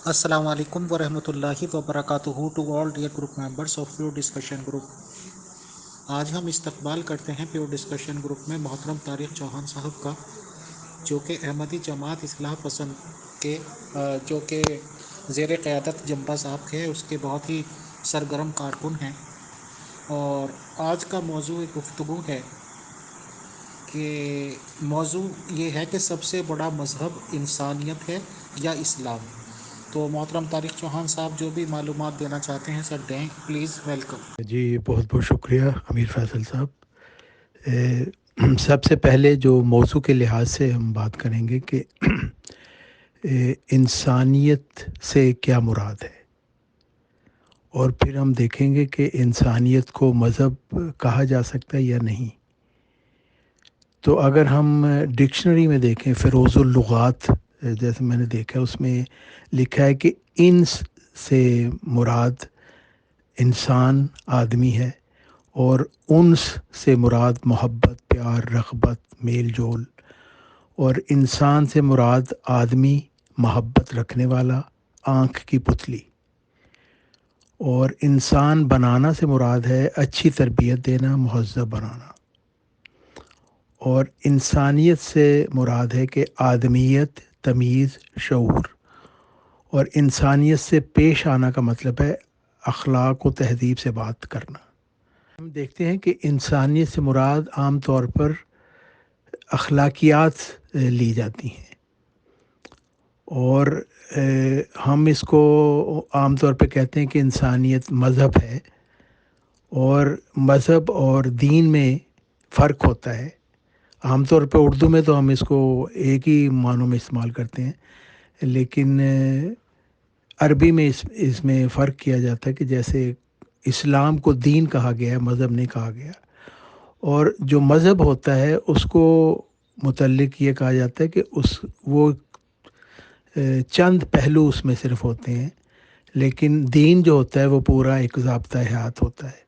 السلام علیکم ورحمۃ اللہ وبرکاتہ to all dear group members of pure discussion group. آج ہم استقبال کرتے ہیں پیور ڈسکشن گروپ میں محترم طارق چوہان صاحب کا، جو کہ احمدی جماعت اصلاح پسند کے جو کہ زیر قیادت جمبا صاحب کے اس کے بہت ہی سرگرم کارکن ہیں۔ اور آج کا موضوع گفتگو ہے کہ موضوع یہ ہے کہ سب سے بڑا مذہب انسانیت ہے یا اسلام۔ تو محترم طارق چوہان صاحب جو بھی معلومات دینا چاہتے ہیں سر دیں، پلیز ویلکم۔ جی بہت بہت شکریہ امیر فیصل صاحب۔ سب سے پہلے جو موضوع کے لحاظ سے ہم بات کریں گے کہ انسانیت سے کیا مراد ہے، اور پھر ہم دیکھیں گے کہ انسانیت کو مذہب کہا جا سکتا ہے یا نہیں۔ تو اگر ہم ڈکشنری میں دیکھیں، فیروز اللغات جیسے میں نے دیکھا اس میں لکھا ہے کہ انس سے مراد انسان آدمی ہے، اور انس سے مراد محبت، پیار، رغبت، میل جول، اور انسان سے مراد آدمی محبت رکھنے والا، آنکھ کی پتلی، اور انسان بنانا سے مراد ہے اچھی تربیت دینا، مہذب بنانا، اور انسانیت سے مراد ہے کہ آدمیت، تمیز، شعور، اور انسانیت سے پیش آنا کا مطلب ہے اخلاق و تہذیب سے بات کرنا۔ ہم دیکھتے ہیں کہ انسانیت سے مراد عام طور پر اخلاقیات لی جاتی ہیں، اور ہم اس کو عام طور پہ کہتے ہیں کہ انسانیت مذہب ہے، اور مذہب اور دین میں فرق ہوتا ہے۔ عام طور پہ اردو میں تو ہم اس کو ایک ہی معنوں میں استعمال کرتے ہیں، لیکن عربی میں اس میں فرق کیا جاتا ہے کہ جیسے اسلام کو دین کہا گیا ہے، مذہب نہیں کہا گیا، اور جو مذہب ہوتا ہے اس کو متعلق یہ کہا جاتا ہے کہ وہ چند پہلو اس میں صرف ہوتے ہیں، لیکن دین جو ہوتا ہے وہ پورا ایک ضابطہ حیات ہوتا ہے۔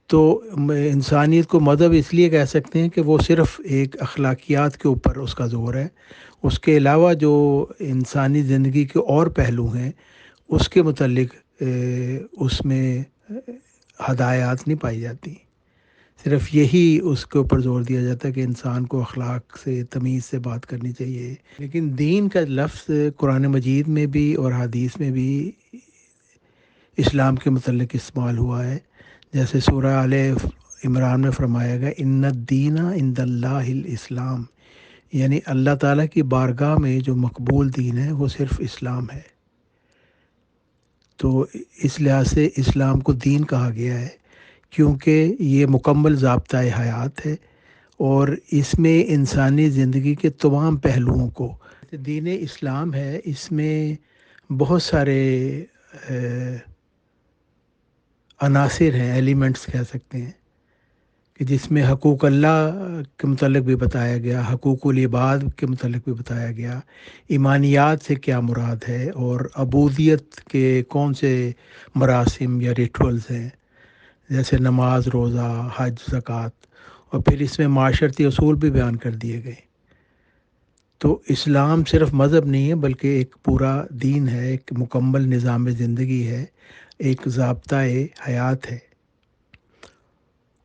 تو انسانیت کو مذہب اس لیے کہہ سکتے ہیں کہ وہ صرف ایک اخلاقیات کے اوپر اس کا زور ہے، اس کے علاوہ جو انسانی زندگی کے اور پہلو ہیں اس کے متعلق اس میں ہدایات نہیں پائی جاتی۔ صرف یہی اس کے اوپر زور دیا جاتا ہے کہ انسان کو اخلاق سے، تمیز سے بات کرنی چاہیے۔ لیکن دین کا لفظ قرآن مجید میں بھی اور حدیث میں بھی اسلام کے متعلق استعمال ہوا ہے، جیسے سورہ آل عمران میں فرمایا گیا ان الدین عند اللہ الاسلام، یعنی اللہ تعالیٰ کی بارگاہ میں جو مقبول دین ہے وہ صرف اسلام ہے۔ تو اس لحاظ سے اسلام کو دین کہا گیا ہے کیونکہ یہ مکمل ضابطہ حیات ہے، اور اس میں انسانی زندگی کے تمام پہلوؤں کو دین اسلام ہے۔ اس میں بہت سارے عناصر ہیں، ایلیمنٹس کہہ سکتے ہیں، کہ جس میں حقوق اللہ کے متعلق بھی بتایا گیا، حقوق العباد کے متعلق بھی بتایا گیا، ایمانیات سے کیا مراد ہے، اور عبودیت کے کون سے مراسم یا ریچولز ہیں، جیسے نماز، روزہ، حج، زکوٰۃ، اور پھر اس میں معاشرتی اصول بھی بیان کر دیے گئے۔ تو اسلام صرف مذہب نہیں ہے بلکہ ایک پورا دین ہے، ایک مکمل نظام زندگی ہے، ایک ضابطہ حیات ہے،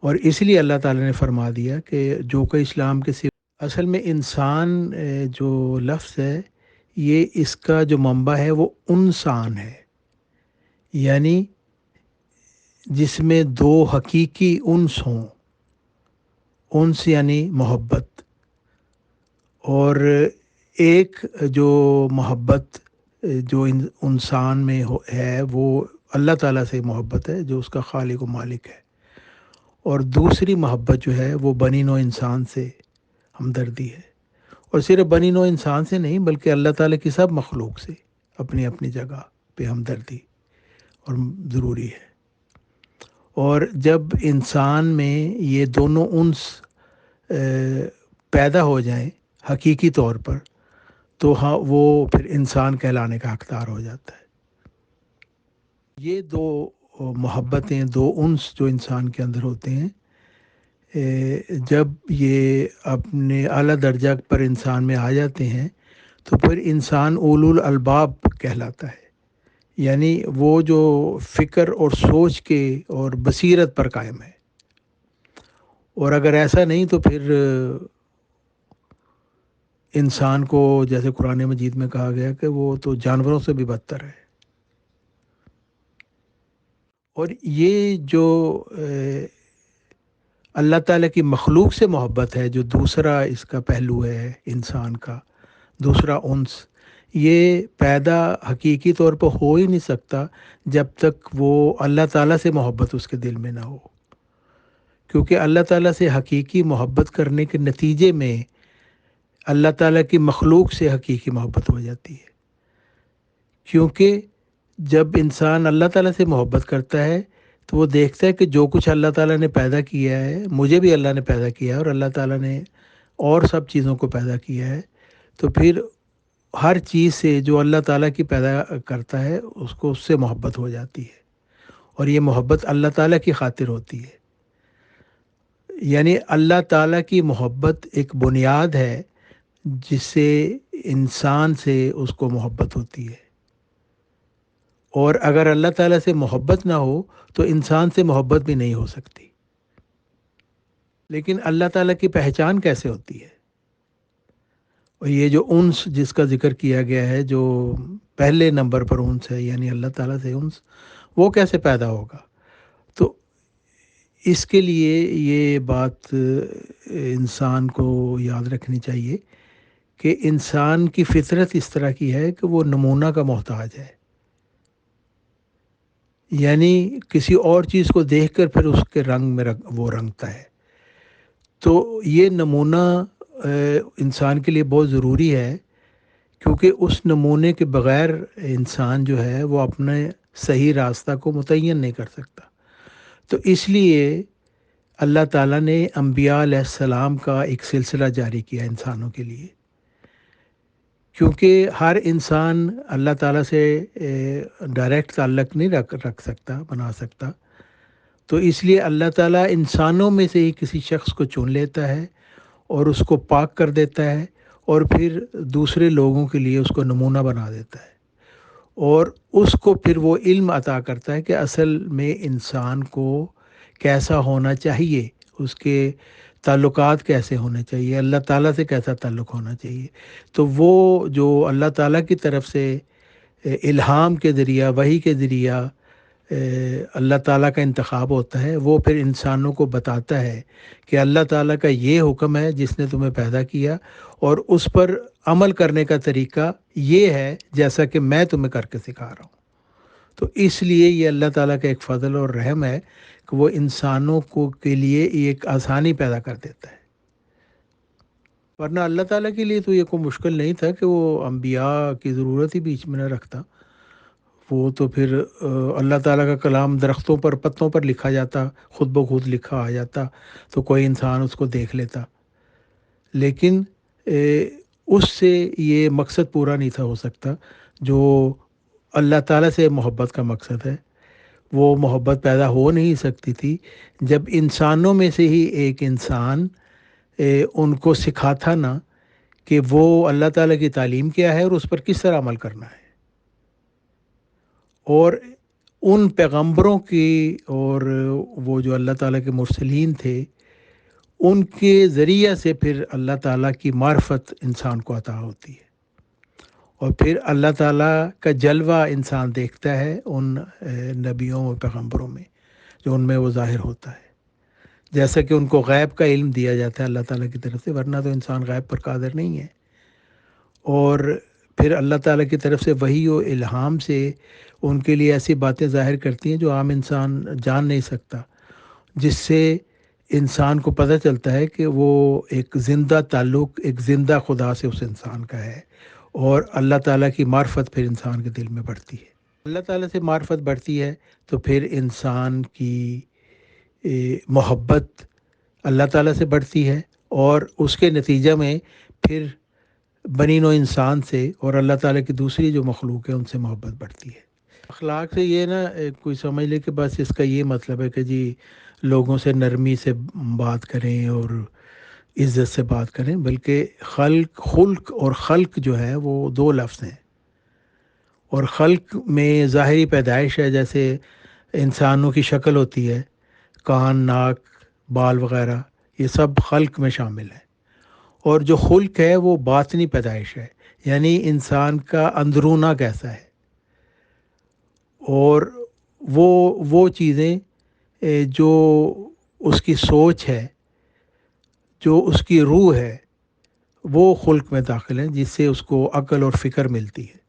اور اس لیے اللہ تعالیٰ نے فرما دیا کہ جو کہ اسلام کے صرف اصل میں انسان جو لفظ ہے یہ اس کا جو منبع ہے وہ انسان ہے، یعنی جس میں دو حقیقی انس ہوں، انس یعنی محبت، اور ایک جو محبت جو انسان میں ہے وہ اللہ تعالیٰ سے محبت ہے جو اس کا خالق و مالک ہے، اور دوسری محبت جو ہے وہ بنی نوع انسان سے ہمدردی ہے، اور صرف بنی نوع انسان سے نہیں بلکہ اللہ تعالیٰ کی سب مخلوق سے اپنی اپنی جگہ پہ ہمدردی اور ضروری ہے۔ اور جب انسان میں یہ دونوں انس پیدا ہو جائیں حقیقی طور پر تو ہاں وہ پھر انسان کہلانے کا حقدار ہو جاتا ہے۔ یہ دو محبتیں، دو انس جو انسان کے اندر ہوتے ہیں، جب یہ اپنے اعلیٰ درجہ پر انسان میں آ جاتے ہیں تو پھر انسان اولو الالباب کہلاتا ہے، یعنی وہ جو فکر اور سوچ کے اور بصیرت پر قائم ہے. اور اگر ایسا نہیں تو پھر انسان کو جیسے قرآن مجید میں کہا گیا کہ وہ تو جانوروں سے بھی بدتر ہے. اور یہ جو اللہ تعالیٰ کی مخلوق سے محبت ہے، جو دوسرا اس کا پہلو ہے انسان کا، دوسرا انس، یہ پیدا حقیقی طور پر ہو ہی نہیں سکتا جب تک وہ اللہ تعالیٰ سے محبت اس کے دل میں نہ ہو. کیونکہ اللہ تعالیٰ سے حقیقی محبت کرنے کے نتیجے میں اللہ تعالیٰ کی مخلوق سے حقیقی محبت ہو جاتی ہے. کیونکہ جب انسان اللہ تعالیٰ سے محبت کرتا ہے تو وہ دیکھتا ہے کہ جو کچھ اللہ تعالیٰ نے پیدا کیا ہے، مجھے بھی اللہ نے پیدا کیا ہے اور اللہ تعالیٰ نے اور سب چیزوں کو پیدا کیا ہے، تو پھر ہر چیز سے جو اللہ تعالیٰ کی پیدا کرتا ہے اس کو اس سے محبت ہو جاتی ہے. اور یہ محبت اللہ تعالیٰ کی خاطر ہوتی ہے. یعنی اللہ تعالیٰ کی محبت ایک بنیاد ہے جس سے انسان سے اس کو محبت ہوتی ہے. اور اگر اللہ تعالیٰ سے محبت نہ ہو تو انسان سے محبت بھی نہیں ہو سکتی. لیکن اللہ تعالیٰ کی پہچان کیسے ہوتی ہے؟ اور یہ جو انس جس کا ذکر کیا گیا ہے، جو پہلے نمبر پر انس ہے، یعنی اللہ تعالیٰ سے انس، وہ کیسے پیدا ہوگا؟ تو اس کے لیے یہ بات انسان کو یاد رکھنی چاہیے کہ انسان کی فطرت اس طرح کی ہے کہ وہ نمونہ کا محتاج ہے. یعنی کسی اور چیز کو دیکھ کر پھر اس کے رنگ میں وہ رنگتا ہے. تو یہ نمونہ انسان کے لیے بہت ضروری ہے، کیونکہ اس نمونے کے بغیر انسان جو ہے وہ اپنے صحیح راستہ کو متعین نہیں کر سکتا. تو اس لیے اللہ تعالیٰ نے انبیاء علیہ السلام کا ایک سلسلہ جاری کیا انسانوں کے لیے، کیونکہ ہر انسان اللہ تعالیٰ سے ڈائریکٹ تعلق نہیں رکھ سکتا، بنا سکتا. تو اس لیے اللہ تعالیٰ انسانوں میں سے ہی کسی شخص کو چن لیتا ہے اور اس کو پاک کر دیتا ہے، اور پھر دوسرے لوگوں کے لیے اس کو نمونہ بنا دیتا ہے، اور اس کو پھر وہ علم عطا کرتا ہے کہ اصل میں انسان کو کیسا ہونا چاہیے، اس کے تعلقات کیسے ہونے چاہیے، اللہ تعالیٰ سے کیسا تعلق ہونا چاہیے. تو وہ جو اللہ تعالیٰ کی طرف سے الہام کے ذریعہ، وحی کے ذریعہ اللہ تعالیٰ کا انتخاب ہوتا ہے، وہ پھر انسانوں کو بتاتا ہے کہ اللہ تعالیٰ کا یہ حکم ہے جس نے تمہیں پیدا کیا، اور اس پر عمل کرنے کا طریقہ یہ ہے جیسا کہ میں تمہیں کر کے سکھا رہا ہوں. تو اس لیے یہ اللہ تعالیٰ کا ایک فضل اور رحم ہے کہ وہ انسانوں کو کے لیے ایک آسانی پیدا کر دیتا ہے. ورنہ اللہ تعالیٰ کے لیے تو یہ کوئی مشکل نہیں تھا کہ وہ انبیاء کی ضرورت ہی بیچ میں نہ رکھتا. وہ تو پھر اللہ تعالیٰ کا کلام درختوں پر، پتوں پر لکھا جاتا، خود بخود لکھا آ جاتا، تو کوئی انسان اس کو دیکھ لیتا. لیکن اس سے یہ مقصد پورا نہیں تھا ہو سکتا جو اللہ تعالیٰ سے محبت کا مقصد ہے. وہ محبت پیدا ہو نہیں سکتی تھی جب انسانوں میں سے ہی ایک انسان ان کو سکھاتا نا کہ وہ اللہ تعالیٰ کی تعلیم کیا ہے اور اس پر کس طرح عمل کرنا ہے. اور ان پیغمبروں کی اور وہ جو اللہ تعالیٰ کے مرسلین تھے، ان کے ذریعہ سے پھر اللہ تعالیٰ کی معرفت انسان کو عطا ہوتی ہے، اور پھر اللہ تعالیٰ کا جلوہ انسان دیکھتا ہے ان نبیوں اور پیغمبروں میں جو ان میں وہ ظاہر ہوتا ہے. جیسا کہ ان کو غیب کا علم دیا جاتا ہے اللہ تعالیٰ کی طرف سے، ورنہ تو انسان غیب پر قادر نہیں ہے. اور پھر اللہ تعالیٰ کی طرف سے وحی و الہام سے ان کے لیے ایسی باتیں ظاہر کرتی ہیں جو عام انسان جان نہیں سکتا، جس سے انسان کو پتہ چلتا ہے کہ وہ ایک زندہ تعلق، ایک زندہ خدا سے اس انسان کا ہے، اور اللہ تعالیٰ کی معرفت پھر انسان کے دل میں بڑھتی ہے. اللہ تعالیٰ سے معرفت بڑھتی ہے تو پھر انسان کی محبت اللہ تعالیٰ سے بڑھتی ہے، اور اس کے نتیجہ میں پھر بنی نوع انسان سے اور اللہ تعالیٰ کی دوسری جو مخلوق ہے ان سے محبت بڑھتی ہے. اخلاق سے یہ نہ کوئی سمجھ لے کہ بس اس کا یہ مطلب ہے کہ جی لوگوں سے نرمی سے بات کریں اور عزت سے بات کریں، بلکہ خلق اور خلق جو ہے وہ دو لفظ ہیں، اور خلق میں ظاہری پیدائش ہے، جیسے انسانوں کی شکل ہوتی ہے، کان، ناک، بال وغیرہ، یہ سب خلق میں شامل ہے۔ اور جو خلق ہے وہ باطنی پیدائش ہے، یعنی انسان کا اندرونہ کیسا ہے، اور وہ چیزیں جو اس کی سوچ ہے، جو اس کی روح ہے، وہ خلق میں داخل ہیں، جس سے اس کو عقل اور فکر ملتی ہے۔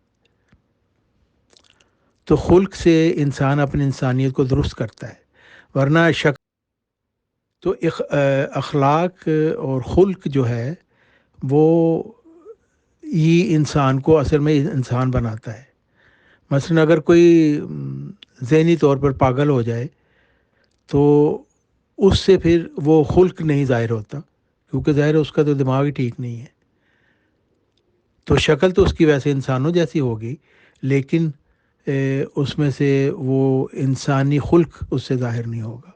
تو خلق سے انسان اپنی انسانیت کو درست کرتا ہے، ورنہ تو اخلاق اور خلق جو ہے وہ یہ انسان کو اصل میں انسان بناتا ہے۔ مثلا اگر کوئی ذہنی طور پر پاگل ہو جائے تو اس سے پھر وہ خلق نہیں ظاہر ہوتا، کیونکہ ظاہر ہے اس کا تو دماغ ہی ٹھیک نہیں ہے۔ تو شکل تو اس کی ویسے انسانوں جیسی ہوگی، لیکن اس میں سے وہ انسانی خلق اس سے ظاہر نہیں ہوگا۔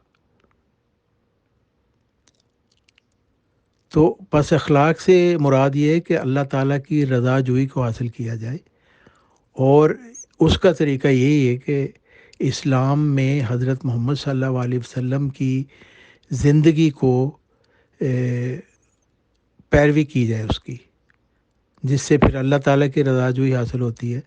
تو پس اخلاق سے مراد یہ ہے کہ اللہ تعالیٰ کی رضا جوئی کو حاصل کیا جائے، اور اس کا طریقہ یہی ہے کہ اسلام میں حضرت محمد صلی اللہ علیہ وسلم کی زندگی کو پیروی کی جائے اس کی، جس سے پھر اللہ تعالیٰ کی رضا جوئی حاصل ہوتی ہے۔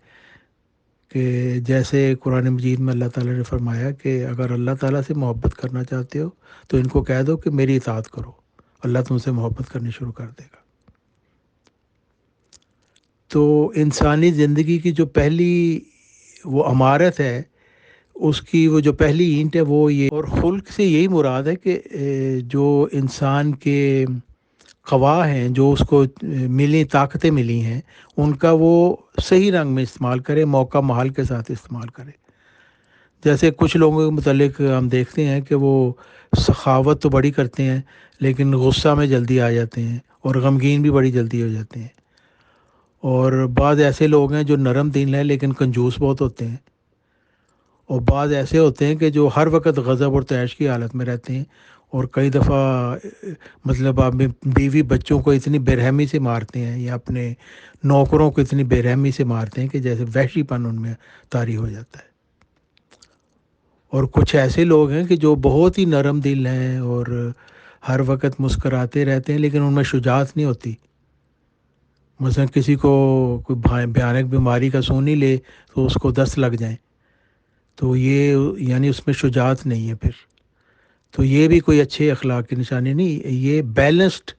کہ جیسے قرآن مجید میں اللہ تعالیٰ نے فرمایا کہ اگر اللہ تعالیٰ سے محبت کرنا چاہتے ہو تو ان کو کہہ دو کہ میری اطاعت کرو، اللہ تم سے محبت کرنی شروع کر دے گا۔ تو انسانی زندگی کی جو پہلی وہ عمارت ہے، اس کی وہ جو پہلی اینٹ ہے وہ یہ، اور خلق سے یہی مراد ہے کہ جو انسان کے خواہ ہیں، جو اس کو ملی طاقتیں ملی ہیں، ان کا وہ صحیح رنگ میں استعمال کرے، موقع محال کے ساتھ استعمال کرے۔ جیسے کچھ لوگوں کے متعلق ہم دیکھتے ہیں کہ وہ سخاوت تو بڑی کرتے ہیں لیکن غصہ میں جلدی آ جاتے ہیں، اور غمگین بھی بڑی جلدی ہو جاتے ہیں۔ اور بعض ایسے لوگ ہیں جو نرم دل ہیں لیکن کنجوس بہت ہوتے ہیں، اور بعض ایسے ہوتے ہیں کہ جو ہر وقت غضب اور طیش کی حالت میں رہتے ہیں، اور کئی دفعہ مطلب آپ بیوی بچوں کو اتنی بے رحمی سے مارتے ہیں، یا اپنے نوکروں کو اتنی بے رحمی سے مارتے ہیں کہ جیسے وحشی پن ان میں طاری ہو جاتا ہے۔ اور کچھ ایسے لوگ ہیں کہ جو بہت ہی نرم دل ہیں اور ہر وقت مسکراتے رہتے ہیں، لیکن ان میں شجاعت نہیں ہوتی۔ مثلا کسی کو کوئی بھیانک بیماری کا سون ہی لے تو اس کو 10 لگ جائیں، تو یہ یعنی اس میں شجاعت نہیں ہے پھر۔ تو یہ بھی کوئی اچھے اخلاق کی نشانی نہیں، یہ بیلنسڈ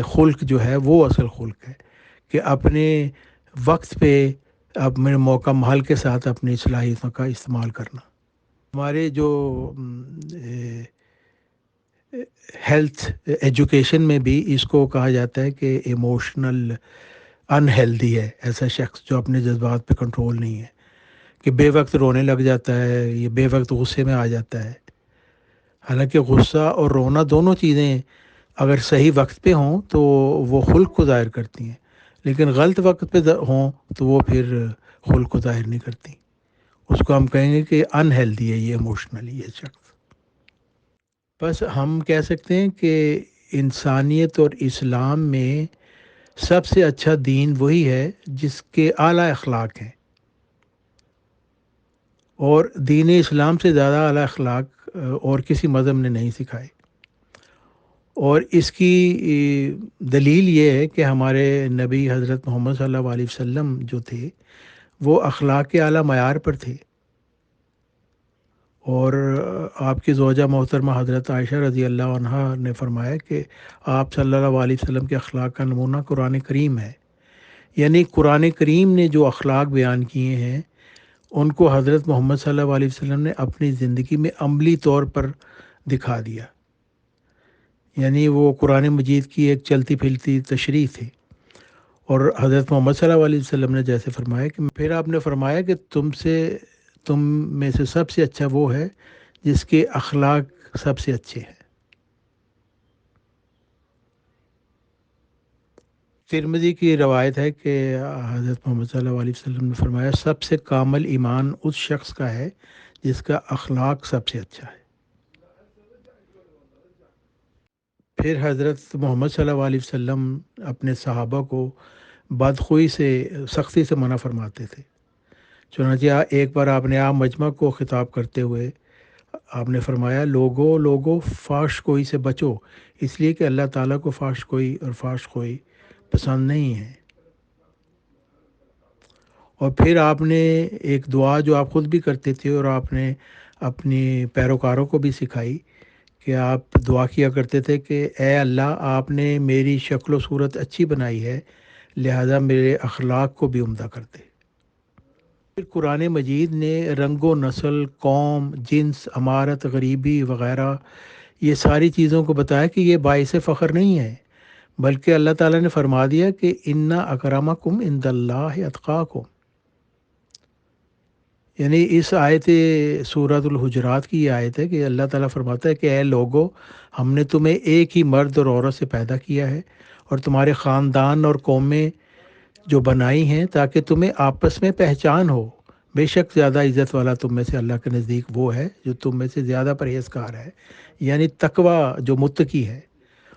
خلق جو ہے وہ اصل خلق ہے، کہ اپنے وقت پہ اپنے موقع محل کے ساتھ اپنی صلاحیتوں کا استعمال کرنا۔ ہمارے جو ہیلتھ ایجوکیشن میں بھی اس کو کہا جاتا ہے کہ ایموشنل ان ہیلدی ہے ایسا شخص جو اپنے جذبات پہ کنٹرول نہیں ہے، کہ بے وقت رونے لگ جاتا ہے، یہ بے وقت غصے میں آ جاتا ہے۔ حالانکہ غصہ اور رونا دونوں چیزیں اگر صحیح وقت پہ ہوں تو وہ خلق کو ظاہر کرتی ہیں، لیکن غلط وقت پہ ہوں تو وہ پھر خلق کو ظاہر نہیں کرتی۔ اس کو ہم کہیں گے کہ ان ہیلدی ہے یہ ایموشنلی یہ شخص۔ بس ہم کہہ سکتے ہیں کہ انسانیت اور اسلام میں سب سے اچھا دین وہی ہے جس کے اعلیٰ اخلاق ہیں، اور دین اسلام سے زیادہ اعلیٰ اخلاق اور کسی مذہب نے نہیں سکھائے۔ اور اس کی دلیل یہ ہے کہ ہمارے نبی حضرت محمد صلی اللہ علیہ وسلم جو تھے وہ اخلاق کے اعلیٰ معیار پر تھے، اور آپ کی زوجہ محترمہ حضرت عائشہ رضی اللہ عنہا نے فرمایا کہ آپ صلی اللہ علیہ وسلم کے اخلاق کا نمونہ قرآن کریم ہے، یعنی قرآن کریم نے جو اخلاق بیان کیے ہیں ان کو حضرت محمد صلی اللہ علیہ وسلم نے اپنی زندگی میں عملی طور پر دکھا دیا، یعنی وہ قرآن مجید کی ایک چلتی پھرتی تشریح تھی۔ اور حضرت محمد صلی اللہ علیہ وسلم نے جیسے فرمایا کہ پھر آپ نے فرمایا کہ تم میں سے سب سے اچھا وہ ہے جس کے اخلاق سب سے اچھے ہیں۔ ترمذی کی روایت ہے کہ حضرت محمد صلی اللہ علیہ وسلم نے فرمایا سب سے کامل ایمان اس شخص کا ہے جس کا اخلاق سب سے اچھا ہے۔ پھر حضرت محمد صلی اللہ علیہ وسلم اپنے صحابہ کو بدخوئی سے سختی سے منع فرماتے تھے، چنانچہ ایک بار آپ نے عام مجمع کو خطاب کرتے ہوئے آپ نے فرمایا، لوگو فحش گوئی سے بچو، اس لیے کہ اللہ تعالیٰ کو فحش گوئی اور فحش گوئی پسند نہیں ہے۔ اور پھر آپ نے ایک دعا جو آپ خود بھی کرتے تھے اور آپ نے اپنی پیروکاروں کو بھی سکھائی کہ آپ دعا کیا کرتے تھے کہ اے اللہ، آپ نے میری شکل و صورت اچھی بنائی ہے، لہذا میرے اخلاق کو بھی عمدہ کر دے۔ پھر قرآن مجید نے رنگ و نسل، قوم، جنس، امارت، غریبی وغیرہ یہ ساری چیزوں کو بتایا کہ یہ باعث فخر نہیں ہے، بلکہ اللہ تعالیٰ نے فرما دیا کہ انا اکرمکم عند اللہ اتقاکم۔ یعنی اس آیت سورۃ الحجرات کی یہ آیت ہے کہ اللہ تعالیٰ فرماتا ہے کہ اے لوگو، ہم نے تمہیں ایک ہی مرد اور عورت سے پیدا کیا ہے اور تمہارے خاندان اور قومیں جو بنائی ہیں تاکہ تمہیں آپس میں پہچان ہو۔ بے شک زیادہ عزت والا تم میں سے اللہ کے نزدیک وہ ہے جو تم میں سے زیادہ پرہیزگار ہے، یعنی تقوی جو متقی ہے۔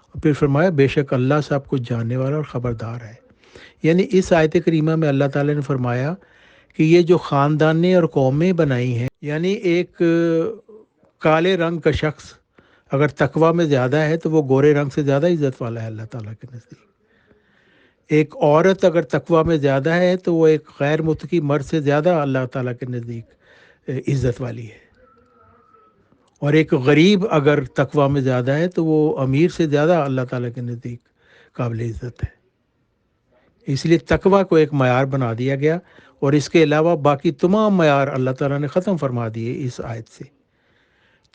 اور پھر فرمایا بے شک اللہ سب کچھ جاننے والا اور خبردار ہے۔ یعنی اس آیت کریمہ میں اللہ تعالیٰ نے فرمایا کہ یہ جو خاندانیں اور قومیں بنائی ہیں، یعنی ایک کالے رنگ کا شخص اگر تقوی میں زیادہ ہے تو وہ گورے رنگ سے زیادہ عزت والا ہے اللہ تعالیٰ کے نزدیک۔ ایک عورت اگر تقوی میں زیادہ ہے تو وہ ایک غیر متقی مرد سے زیادہ اللہ تعالیٰ کے نزدیک عزت والی ہے۔ اور ایک غریب اگر تقوی میں زیادہ ہے تو وہ امیر سے زیادہ اللہ تعالیٰ کے نزدیک قابل عزت ہے۔ اس لیے تقوی کو ایک معیار بنا دیا گیا، اور اس کے علاوہ باقی تمام معیار اللہ تعالیٰ نے ختم فرما دیے اس آیت سے۔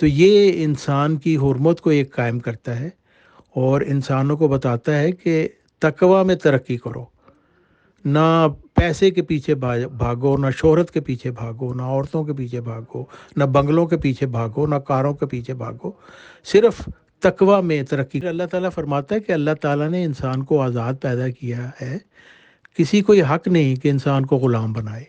تو یہ انسان کی حرمت کو ایک قائم کرتا ہے اور انسانوں کو بتاتا ہے کہ تقوی میں ترقی کرو، نہ پیسے کے پیچھے بھاگو، نہ شہرت کے پیچھے بھاگو، نہ عورتوں کے پیچھے بھاگو، نہ بنگلوں کے پیچھے بھاگو، نہ کاروں کے پیچھے بھاگو، صرف تقوی میں ترقی۔ اللہ تعالیٰ فرماتا ہے کہ اللہ تعالیٰ نے انسان کو آزاد پیدا کیا ہے، کسی کو یہ حق نہیں کہ انسان کو غلام بنائے،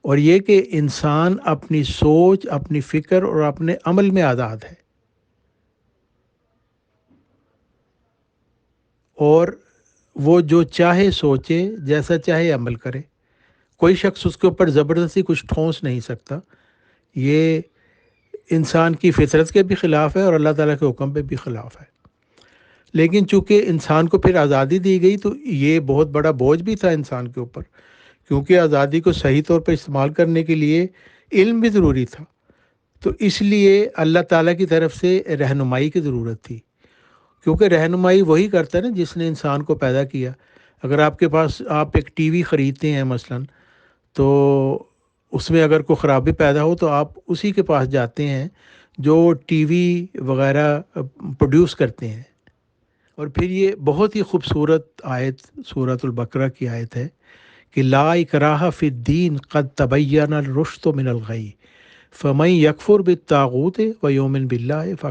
اور یہ کہ انسان اپنی سوچ، اپنی فکر اور اپنے عمل میں آزاد ہے، اور وہ جو چاہے سوچے، جیسا چاہے عمل کرے، کوئی شخص اس کے اوپر زبردستی کچھ ٹھونس نہیں سکتا۔ یہ انسان کی فطرت کے بھی خلاف ہے اور اللہ تعالیٰ کے حکم پہ بھی خلاف ہے۔ لیکن چونکہ انسان کو پھر آزادی دی گئی تو یہ بہت بڑا بوجھ بھی تھا انسان کے اوپر، کیونکہ آزادی کو صحیح طور پر استعمال کرنے کے لیے علم بھی ضروری تھا، تو اس لیے اللہ تعالیٰ کی طرف سے رہنمائی کی ضرورت تھی، کیونکہ رہنمائی وہی کرتا ہے نا جس نے انسان کو پیدا کیا۔ اگر آپ کے پاس آپ ایک ٹی وی خریدتے ہیں مثلاً، تو اس میں اگر کوئی خرابی پیدا ہو تو آپ اسی کے پاس جاتے ہیں جو ٹی وی وغیرہ پروڈیوس کرتے ہیں۔ اور پھر یہ بہت ہی خوبصورت آیت سورۃ البقرہ کی آیت ہے کہ لا اکراہ فی الدین قد تبین الرشد من الغی فمن یکفر بالطاغوت ویؤمن باللہ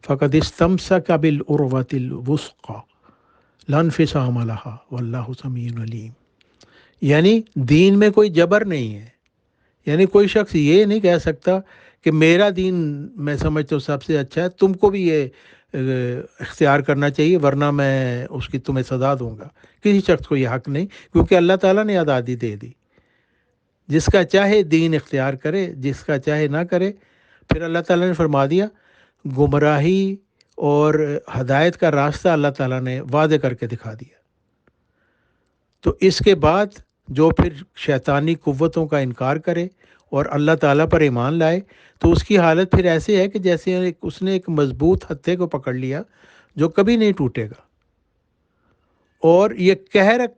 فقد استمسک بالعروۃ الوثقی لا انفصام لہا واللہ سمیع علیم۔ یعنی دین میں کوئی جبر نہیں ہے، یعنی کوئی شخص یہ نہیں کہہ سکتا کہ میرا دین میں سمجھتا ہوں سب سے اچھا ہے، تم کو بھی یہ اختیار کرنا چاہیے ورنہ میں اس کی تمہیں سزا دوں گا۔ کسی شخص کو یہ حق نہیں، کیونکہ اللہ تعالیٰ نے آزادی دے دی، جس کا چاہے دین اختیار کرے، جس کا چاہے نہ کرے۔ پھر اللہ تعالیٰ نے فرما دیا گمراہی اور ہدایت کا راستہ اللہ تعالیٰ نے واضح کر کے دکھا دیا۔ تو اس کے بعد جو پھر شیطانی قوتوں کا انکار کرے اور اللہ تعالیٰ پر ایمان لائے تو اس کی حالت پھر ایسے ہے کہ جیسے اس نے ایک مضبوط ہتھے کو پکڑ لیا جو کبھی نہیں ٹوٹے گا۔ اور یہ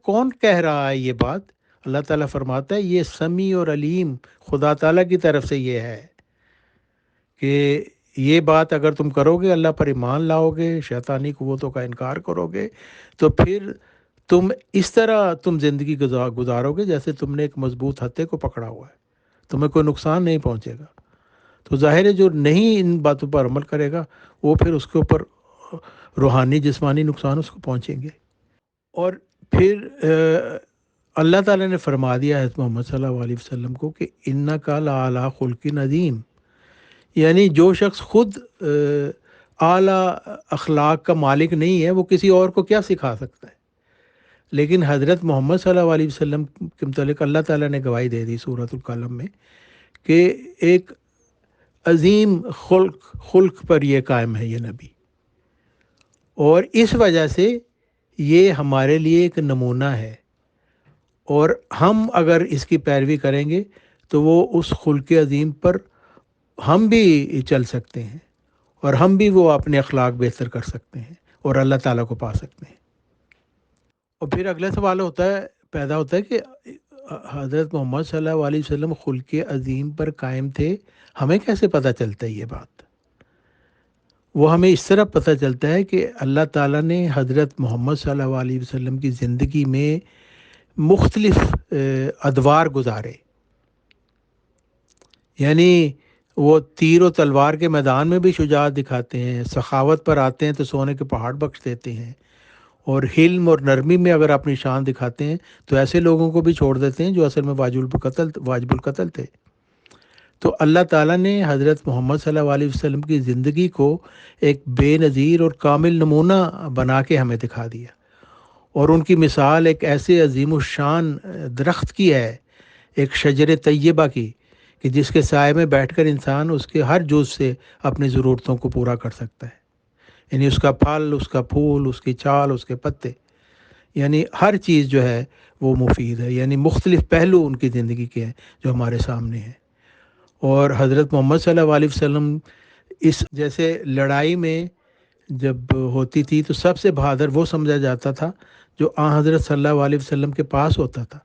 کون کہہ رہا ہے یہ بات؟ اللہ تعالیٰ فرماتا ہے یہ سمیع اور علیم خدا تعالیٰ کی طرف سے یہ ہے کہ یہ بات اگر تم کرو گے، اللہ پر ایمان لاؤ گے، شیطانی قوتوں کا انکار کرو گے، تو پھر تم اس طرح زندگی گزارو گے جیسے تم نے ایک مضبوط ہتھے کو پکڑا ہوا ہے، تمہیں کوئی نقصان نہیں پہنچے گا۔ تو ظاہر ہے جو نہیں ان باتوں پر عمل کرے گا وہ پھر اس کے اوپر روحانی جسمانی نقصان اس کو پہنچیں گے۔ اور پھر اللہ تعالیٰ نے فرما دیا حضرت محمد صلی اللہ علیہ وسلم کو کہ انک لعلی خلق عظیم، یعنی جو شخص خود اعلیٰ اخلاق کا مالک نہیں ہے وہ کسی اور کو کیا سکھا سکتا ہے؟ لیکن حضرت محمد صلی اللہ علیہ وسلم کے متعلق اللہ تعالیٰ نے گواہی دے دی سورۃ القلم میں کہ ایک عظیم خلق پر یہ قائم ہے یہ نبی، اور اس وجہ سے یہ ہمارے لیے ایک نمونہ ہے، اور ہم اگر اس کی پیروی کریں گے تو وہ اس خلق عظیم پر ہم بھی چل سکتے ہیں، اور ہم بھی وہ اپنے اخلاق بہتر کر سکتے ہیں اور اللہ تعالیٰ کو پا سکتے ہیں۔ اور پھر اگلا سوال پیدا ہوتا ہے کہ حضرت محمد صلی اللہ علیہ وسلم خلق عظیم پر قائم تھے، ہمیں کیسے پتہ چلتا ہے یہ بات؟ وہ ہمیں اس طرح پتہ چلتا ہے کہ اللہ تعالیٰ نے حضرت محمد صلی اللہ علیہ وسلم کی زندگی میں مختلف ادوار گزارے، یعنی وہ تیر و تلوار کے میدان میں بھی شجاعت دکھاتے ہیں، سخاوت پر آتے ہیں تو سونے کے پہاڑ بخش دیتے ہیں، اور حلم اور نرمی میں اگر اپنی شان دکھاتے ہیں تو ایسے لوگوں کو بھی چھوڑ دیتے ہیں جو اصل میں واجب القتل تھے۔ تو اللہ تعالیٰ نے حضرت محمد صلی اللہ علیہ وسلم کی زندگی کو ایک بے نظیر اور کامل نمونہ بنا کے ہمیں دکھا دیا، اور ان کی مثال ایک ایسے عظیم الشان درخت کی ہے، ایک شجر طیبہ کی، کہ جس کے سائے میں بیٹھ کر انسان اس کے ہر جز سے اپنی ضرورتوں کو پورا کر سکتا ہے، یعنی اس کا پھل، اس کا پھول، اس کی چھال، اس کے پتے، یعنی ہر چیز جو ہے وہ مفید ہے، یعنی مختلف پہلو ان کی زندگی کے ہیں جو ہمارے سامنے ہیں۔ اور حضرت محمد صلی اللہ علیہ وسلم اس جیسے لڑائی میں جب ہوتی تھی تو سب سے بہادر وہ سمجھا جاتا تھا جو آن حضرت صلی اللہ علیہ وسلم کے پاس ہوتا تھا،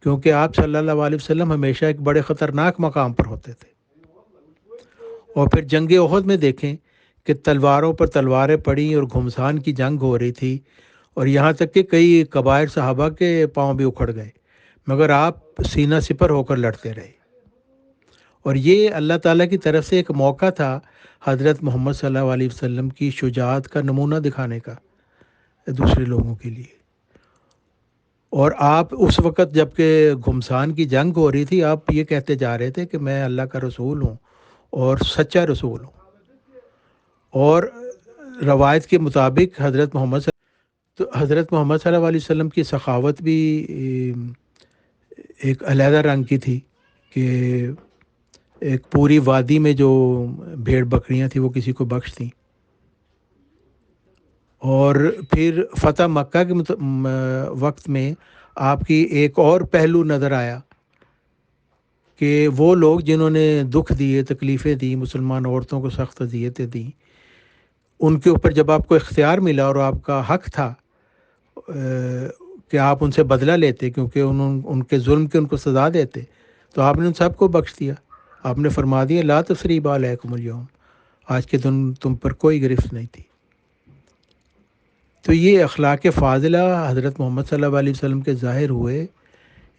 کیونکہ آپ صلی اللہ علیہ وسلم ہمیشہ ایک بڑے خطرناک مقام پر ہوتے تھے۔ اور پھر جنگ احد میں دیکھیں کہ تلواروں پر تلواریں پڑیں اور گھمسان کی جنگ ہو رہی تھی، اور یہاں تک کہ کئی کبائر صحابہ کے پاؤں بھی اکھڑ گئے، مگر آپ سینہ سپر ہو کر لڑتے رہے۔ اور یہ اللہ تعالیٰ کی طرف سے ایک موقع تھا حضرت محمد صلی اللہ علیہ وسلم کی شجاعت کا نمونہ دکھانے کا دوسرے لوگوں کے لیے۔ اور آپ اس وقت جب کہ گھمسان کی جنگ ہو رہی تھی، آپ یہ کہتے جا رہے تھے کہ میں اللہ کا رسول ہوں اور سچا رسول ہوں، اور روایت کے مطابق حضرت محمد صلی اللہ علیہ وسلم کی سخاوت بھی ایک علیحدہ رنگ کی تھی کہ ایک پوری وادی میں جو بھیڑ بکریاں تھیں وہ کسی کو بخش تھیں۔ اور پھر فتح مکہ کے وقت میں آپ کی ایک اور پہلو نظر آیا کہ وہ لوگ جنہوں نے دکھ دیے، تکلیفیں دی، مسلمان عورتوں کو سخت اذیتیں دیں، ان کے اوپر جب آپ کو اختیار ملا اور آپ کا حق تھا کہ آپ ان سے بدلہ لیتے کیونکہ ان کے ظلم کے ان کو سزا دیتے، تو آپ نے ان سب کو بخش دیا۔ آپ نے فرما دیا لا تثریب علیکم اليوم، آج کے دن تم پر کوئی گرفت نہیں تھی۔ تو یہ اخلاق فاضلہ حضرت محمد صلی اللہ علیہ وسلم کے ظاہر ہوئے،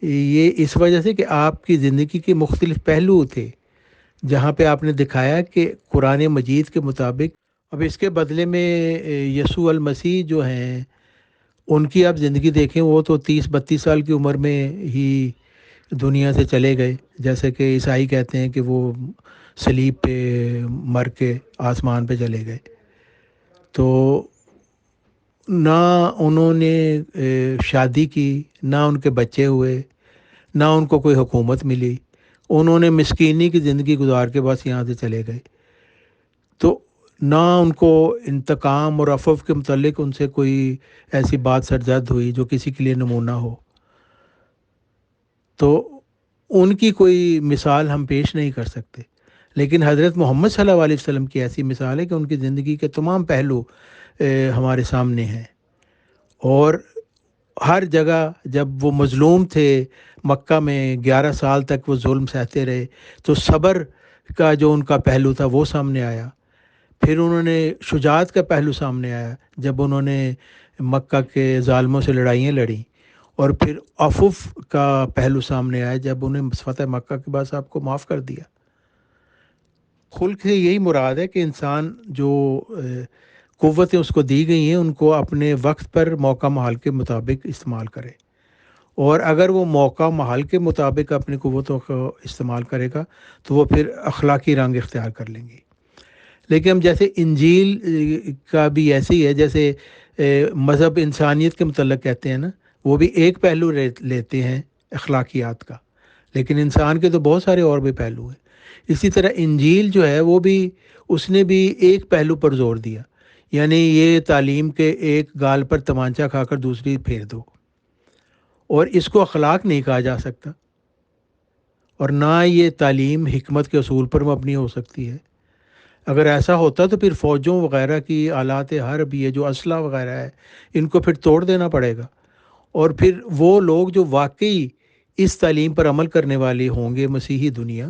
یہ اس وجہ سے کہ آپ کی زندگی کے مختلف پہلو تھے جہاں پہ آپ نے دکھایا کہ قرآن مجید کے مطابق اب اس کے بدلے میں یسوع المسیح جو ہیں ان کی آپ زندگی دیکھیں، وہ تو 30-32 سال کی عمر میں ہی دنیا سے چلے گئے، جیسے کہ عیسائی کہتے ہیں کہ وہ صلیب پہ مر کے آسمان پہ چلے گئے۔ تو نہ انہوں نے شادی کی، نہ ان کے بچے ہوئے، نہ ان کو کوئی حکومت ملی، انہوں نے مسکینی کی زندگی گزار کے بس یہاں سے چلے گئے۔ تو نہ ان کو انتقام اور عفو کے متعلق ان سے کوئی ایسی بات سرزد ہوئی جو کسی کے لیے نمونہ ہو، تو ان کی کوئی مثال ہم پیش نہیں کر سکتے۔ لیکن حضرت محمد صلی اللہ علیہ وسلم کی ایسی مثال ہے کہ ان کی زندگی کے تمام پہلو ہمارے سامنے ہیں، اور ہر جگہ جب وہ مظلوم تھے، مکہ میں 11 سال تک وہ ظلم سہتے رہے، تو صبر کا جو ان کا پہلو تھا وہ سامنے آیا۔ پھر انہوں نے شجاعت کا پہلو سامنے آیا جب انہوں نے مکہ کے ظالموں سے لڑائیاں لڑیں، اور پھر عفو کا پہلو سامنے آیا جب انہیں فتح مکہ کے بعد آپ کو معاف کر دیا۔ خلق سے یہی مراد ہے کہ انسان جو قوتیں اس کو دی گئی ہیں ان کو اپنے وقت پر موقع محال کے مطابق استعمال کرے، اور اگر وہ موقع محال کے مطابق اپنی قوتوں کو استعمال کرے گا تو وہ پھر اخلاقی رنگ اختیار کر لیں گی۔ لیکن ہم جیسے انجیل کا بھی ایسے ہی ہے، جیسے مذہب انسانیت کے متعلق کہتے ہیں نا، وہ بھی ایک پہلو لیتے ہیں اخلاقیات کا، لیکن انسان کے تو بہت سارے اور بھی پہلو ہیں۔ اسی طرح انجیل جو ہے وہ بھی، اس نے بھی ایک پہلو پر زور دیا، یعنی یہ تعلیم کے ایک گال پر تمانچہ کھا کر دوسری پھیر دو، اور اس کو اخلاق نہیں کہا جا سکتا، اور نہ یہ تعلیم حکمت کے اصول پر مبنی ہو سکتی ہے۔ اگر ایسا ہوتا تو پھر فوجوں وغیرہ کی آلات حرب، یہ جو اسلحہ وغیرہ ہے، ان کو پھر توڑ دینا پڑے گا، اور پھر وہ لوگ جو واقعی اس تعلیم پر عمل کرنے والے ہوں گے، مسیحی دنیا،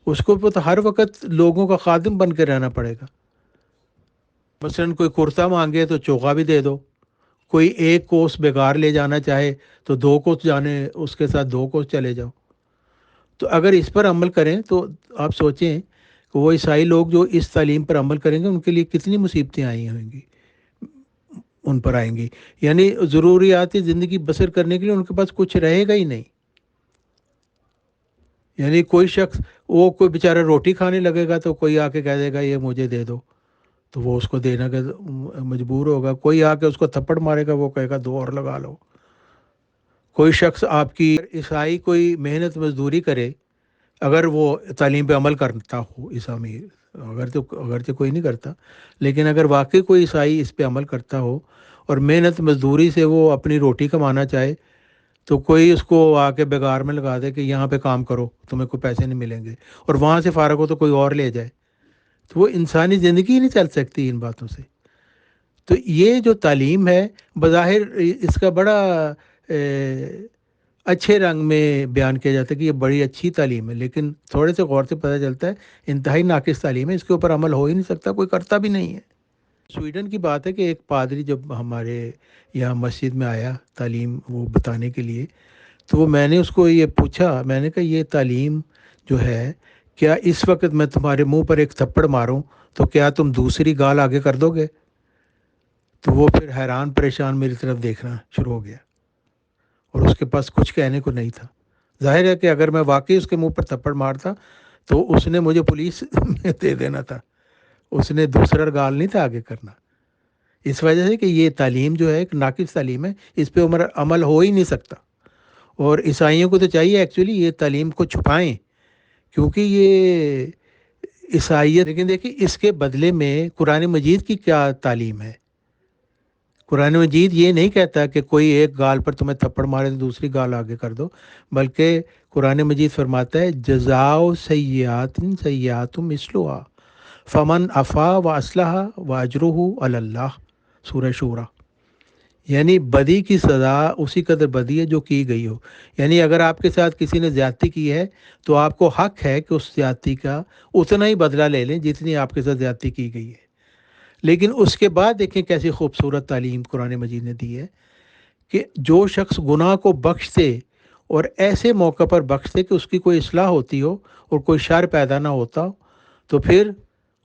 اس کو تو ہر وقت لوگوں کا خادم بن کے رہنا پڑے گا۔ مثلاً کوئی کرتا مانگے تو چوغا بھی دے دو، کوئی ایک کوس بیگار لے جانا چاہے تو 2 کوس جانے، اس کے ساتھ 2 کوس چلے جاؤ۔ تو اگر اس پر عمل کریں تو آپ سوچیں کہ وہ عیسائی لوگ جو اس تعلیم پر عمل کریں گے، ان کے لیے کتنی مصیبتیں آئی ہوئیں گی، ان پر آئیں گی، یعنی ضروریات زندگی بسر کرنے کے لیے ان کے پاس کچھ رہے گا ہی نہیں۔ یعنی کوئی شخص، وہ کوئی بیچارہ روٹی کھانے لگے گا تو کوئی آ کے کہہ دے گا یہ مجھے دے دو، تو وہ اس کو دینا کا مجبور ہوگا۔ کوئی آ کے اس کو تھپڑ مارے گا، وہ کہے گا 2 اور لگا لو۔ کوئی شخص آپ کی عیسائی کوئی محنت مزدوری کرے، اگر وہ تعلیم پہ عمل کرتا ہو، عیسائی اگرچہ کوئی نہیں کرتا، لیکن اگر واقعی کوئی عیسائی اس پہ عمل کرتا ہو اور محنت مزدوری سے وہ اپنی روٹی کمانا چاہے، تو کوئی اس کو آ کے بیگار میں لگا دے کہ یہاں پہ کام کرو، تمہیں کوئی پیسے نہیں ملیں گے، اور وہاں سے فارغ ہو تو کوئی اور لے جائے، تو وہ انسانی زندگی ہی نہیں چل سکتی ان باتوں سے۔ تو یہ جو تعلیم ہے، بظاہر اس کا بڑا اچھے رنگ میں بیان کیا جاتا ہے کہ یہ بڑی اچھی تعلیم ہے، لیکن تھوڑے سے غور سے پتہ چلتا ہے انتہائی ناقص تعلیم ہے، اس کے اوپر عمل ہو ہی نہیں سکتا، کوئی کرتا بھی نہیں ہے۔ سویڈن کی بات ہے کہ ایک پادری جب ہمارے یہاں مسجد میں آیا تعلیم وہ بتانے کے لیے، تو میں نے اس کو یہ پوچھا، میں نے کہا یہ تعلیم جو ہے، کیا اس وقت میں تمہارے منہ پر ایک تھپڑ ماروں تو کیا تم دوسری گال آگے کر دو گے؟ تو وہ پھر حیران پریشان میری طرف دیکھنا شروع ہو گیا، اور اس کے پاس کچھ کہنے کو نہیں تھا۔ ظاہر ہے کہ اگر میں واقعی اس کے منہ پر تھپڑ مارتا تو اس نے مجھے پولیس میں دے دینا تھا، اس نے دوسرا گال نہیں تھا آگے کرنا۔ اس وجہ سے کہ یہ تعلیم جو ہے ایک ناقص تعلیم ہے، اس پہ عمل ہو ہی نہیں سکتا، اور عیسائیوں کو تو چاہیے ایکچولی یہ تعلیم کو چھپائیں، کیونکہ یہ عیسائیت، لیکن دیکھیں اس کے بدلے میں قرآن مجید کی کیا تعلیم ہے۔ قرآن مجید یہ نہیں کہتا کہ کوئی ایک گال پر تمہیں تھپڑ مارے تو دوسری گال آگے کر دو، بلکہ قرآن مجید فرماتا ہے جزاء سیئات سیئات مثلھا فمن عفا و اصلح و اجرہ علی اللہ، سورہ شورى۔ یعنی بدی کی سزا اسی قدر بدی ہے جو کی گئی ہو، یعنی اگر آپ کے ساتھ کسی نے زیادتی کی ہے تو آپ کو حق ہے کہ اس زیادتی کا اتنا ہی بدلہ لے لیں جتنی آپ کے ساتھ زیادتی کی گئی ہے۔ لیکن اس کے بعد دیکھیں کیسی خوبصورت تعلیم قرآن مجید نے دی ہے کہ جو شخص گناہ کو بخش دے، اور ایسے موقع پر بخش دے کہ اس کی کوئی اصلاح ہوتی ہو اور کوئی شر پیدا نہ ہوتا ہو، تو پھر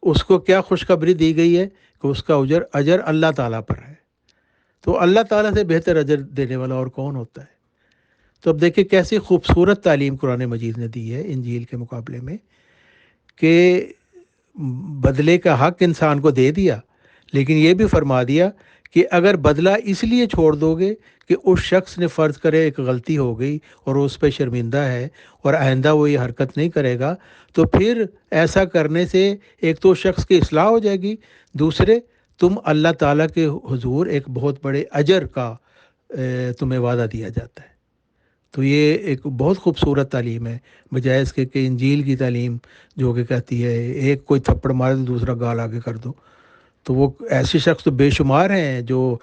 اس کو کیا خوشخبری دی گئی ہے کہ اس کا اجر اللہ تعالیٰ پر ہے۔ تو اللہ تعالیٰ سے بہتر اجر دینے والا اور کون ہوتا ہے؟ تو اب دیکھیں کیسی خوبصورت تعلیم قرآن مجید نے دی ہے انجیل کے مقابلے میں، کہ بدلے کا حق انسان کو دے دیا، لیکن یہ بھی فرما دیا کہ اگر بدلہ اس لیے چھوڑ دو گے کہ اس شخص نے فرض کرے ایک غلطی ہو گئی اور اس پہ شرمندہ ہے اور آئندہ وہ یہ حرکت نہیں کرے گا، تو پھر ایسا کرنے سے ایک تو شخص کی اصلاح ہو جائے گی، دوسرے تم اللہ تعالیٰ کے حضور ایک بہت بڑے اجر کا تمہیں وعدہ دیا جاتا ہے۔ تو یہ ایک بہت خوبصورت تعلیم ہے، بجائے اس کے کہ انجیل کی تعلیم جو کہ کہتی ہے ایک کوئی تھپڑ مارے تو دوسرا گال آگے کر دو۔ تو وہ ایسے شخص تو بے شمار ہیں جو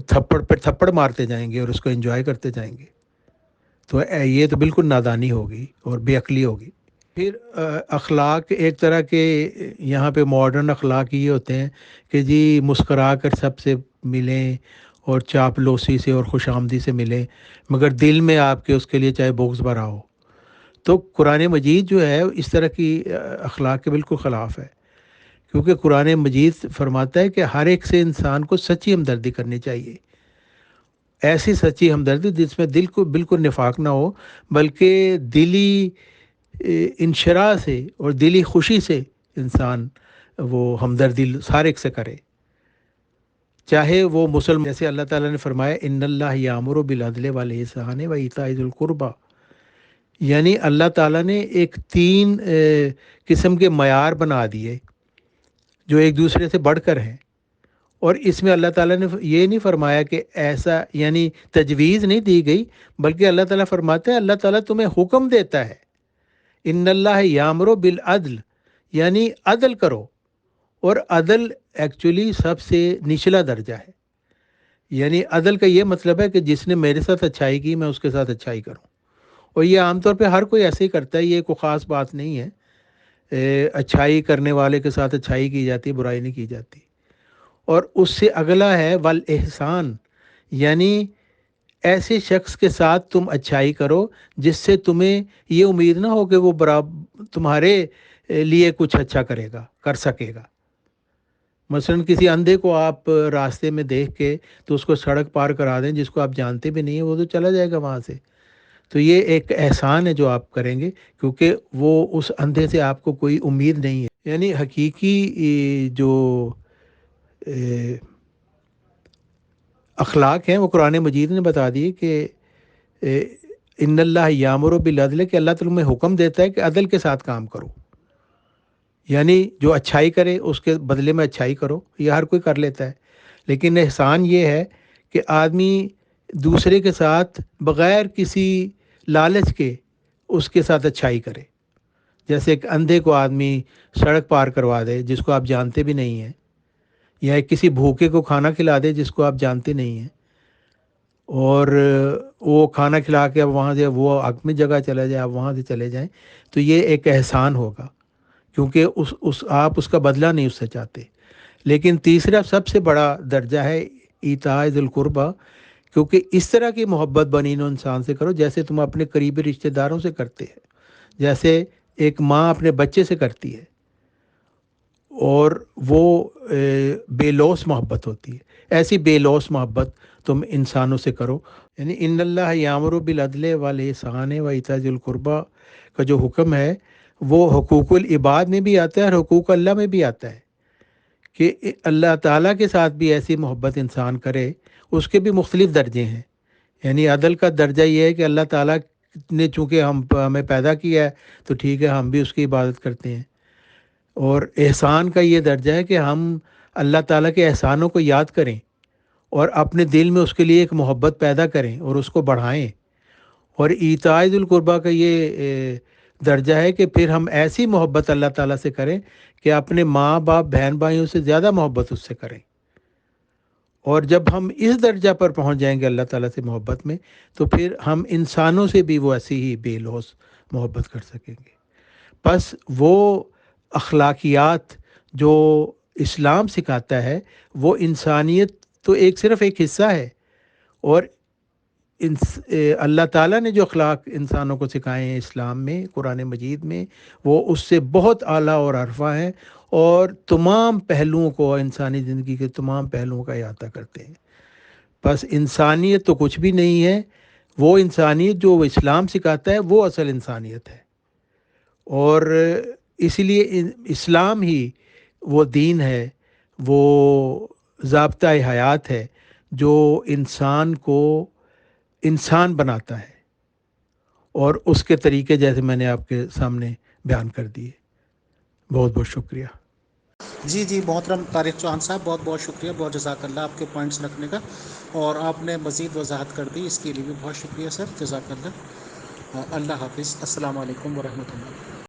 تھپڑ پر تھپڑ مارتے جائیں گے اور اس کو انجوائے کرتے جائیں گے۔ تو یہ تو بالکل نادانی ہوگی اور بے عقلی ہوگی۔ پھر اخلاق ایک طرح کے یہاں پہ ماڈرن اخلاق یہ ہوتے ہیں کہ جی مسکرا کر سب سے ملیں اور چاپلوسی سے اور خوش آمدی سے ملیں، مگر دل میں آپ کے اس کے لیے چاہے بغض بھرا ہو۔ تو قرآن مجید جو ہے اس طرح کی اخلاق کے بالکل خلاف ہے، کیونکہ قرآن مجید فرماتا ہے کہ ہر ایک سے انسان کو سچی ہمدردی کرنی چاہیے، ایسی سچی ہمدردی جس میں دل کو بالکل نفاق نہ ہو، بلکہ دلی انشراح سے اور دلی خوشی سے انسان وہ ہمدردی ہر ایک سے کرے۔ چاہے وہ مسلم، جیسے اللہ تعالیٰ نے فرمایا ان اللہ یامر بالعدل والاحسان وایتاء ذی القربی، یعنی اللہ تعالیٰ نے ایک تین قسم کے معیار بنا دیے جو ایک دوسرے سے بڑھ کر ہیں، اور اس میں اللہ تعالیٰ نے یہ نہیں فرمایا کہ ایسا، یعنی تجویز نہیں دی گئی، بلکہ اللہ تعالیٰ فرماتا ہے اللہ تعالیٰ تمہیں حکم دیتا ہے، ان اللہ یامر بالعدل، یعنی عدل کرو، اور عدل ایکچولی سب سے نچلا درجہ ہے، یعنی عدل کا یہ مطلب ہے کہ جس نے میرے ساتھ اچھائی کی میں اس کے ساتھ اچھائی کروں، اور یہ عام طور پہ ہر کوئی ایسے ہی کرتا ہے، یہ کوئی خاص بات نہیں ہے، اچھائی کرنے والے کے ساتھ اچھائی کی جاتی، برائی نہیں کی جاتی۔ اور اس سے اگلا ہے والاحسان، یعنی ایسے شخص کے ساتھ تم اچھائی کرو جس سے تمہیں یہ امید نہ ہو کہ وہ تمہارے لیے کچھ اچھا کرے گا، کر سکے گا۔ مثلا کسی اندھے کو آپ راستے میں دیکھ کے تو اس کو سڑک پار کرا دیں، جس کو آپ جانتے بھی نہیں ہیں، وہ تو چلا جائے گا وہاں سے، تو یہ ایک احسان ہے جو آپ کریں گے، کیونکہ وہ اس اندھے سے آپ کو کوئی امید نہیں ہے۔ یعنی حقیقی جو اخلاق ہیں وہ قرآن مجید نے بتا دیے کہ ان اللہ یامر بالعدل، کہ اللہ تعالیٰ میں حکم دیتا ہے کہ عدل کے ساتھ کام کرو، یعنی جو اچھائی کرے اس کے بدلے میں اچھائی کرو، یہ ہر کوئی کر لیتا ہے، لیکن احسان یہ ہے کہ آدمی دوسرے کے ساتھ بغیر کسی لالچ کے اس کے ساتھ اچھائی کرے، جیسے ایک اندھے کو آدمی سڑک پار کروا دے جس کو آپ جانتے بھی نہیں ہیں، یا کسی بھوکے کو کھانا کھلا دے جس کو آپ جانتے نہیں ہیں، اور وہ کھانا کھلا کے اب وہاں سے وہ حق میں جگہ چلا جائے، آپ وہاں سے چلے جائیں، تو یہ ایک احسان ہوگا، کیونکہ آپ اس کا بدلہ نہیں اس سے چاہتے۔ لیکن تیسرا سب سے بڑا درجہ ہے ایتاء ذی القربی، کیونکہ اس طرح کی محبت بنی نوع انسان سے کرو جیسے تم اپنے قریبی رشتہ داروں سے کرتے ہیں، جیسے ایک ماں اپنے بچے سے کرتی ہے، اور وہ بے لوث محبت ہوتی ہے، ایسی بے لوث محبت تم انسانوں سے کرو۔ یعنی ان اللہ یامر بالعدل والاحسان وایتاء ذی القربی کا جو حکم ہے وہ حقوق العباد میں بھی آتا ہے اور حقوق اللہ میں بھی آتا ہے، کہ اللہ تعالیٰ کے ساتھ بھی ایسی محبت انسان کرے، اس کے بھی مختلف درجے ہیں۔ یعنی عدل کا درجہ یہ ہے کہ اللہ تعالیٰ نے چونکہ ہمیں پیدا کیا ہے تو ٹھیک ہے، ہم بھی اس کی عبادت کرتے ہیں، اور احسان کا یہ درجہ ہے کہ ہم اللہ تعالیٰ کے احسانوں کو یاد کریں اور اپنے دل میں اس کے لیے ایک محبت پیدا کریں اور اس کو بڑھائیں، اور ایتاء ذی القربی کا یہ درجہ ہے کہ پھر ہم ایسی محبت اللہ تعالیٰ سے کریں کہ اپنے ماں باپ بہن بھائیوں سے زیادہ محبت اس سے کریں، اور جب ہم اس درجہ پر پہنچ جائیں گے اللہ تعالیٰ سے محبت میں، تو پھر ہم انسانوں سے بھی وہ ایسی ہی بے لوث محبت کر سکیں گے۔ بس وہ اخلاقیات جو اسلام سکھاتا ہے، وہ انسانیت تو صرف ایک حصہ ہے، اور اللہ تعالیٰ نے جو اخلاق انسانوں کو سکھائے ہیں اسلام میں، قرآن مجید میں، وہ اس سے بہت اعلیٰ اور عرفہ ہیں، اور تمام پہلوؤں کو، انسانی زندگی کے تمام پہلوؤں کا احاطہ کرتے ہیں۔ بس انسانیت تو کچھ بھی نہیں ہے، وہ انسانیت جو اسلام سکھاتا ہے وہ اصل انسانیت ہے، اور اسی لیے اسلام ہی وہ دین ہے، وہ ضابطۂ حیات ہے جو انسان کو انسان بناتا ہے، اور اس کے طریقے جیسے میں نے آپ کے سامنے بیان کر دیے۔ بہت بہت شکریہ۔ جی محترم طارق چوہان صاحب، بہت بہت شکریہ، بہت جزاک اللہ آپ کے پوائنٹس رکھنے کا، اور آپ نے مزید وضاحت کر دی، اس کے لیے بھی بہت شکریہ سر، جزاک اللہ۔ اللہ حافظ، السلام علیکم ورحمۃ اللہ۔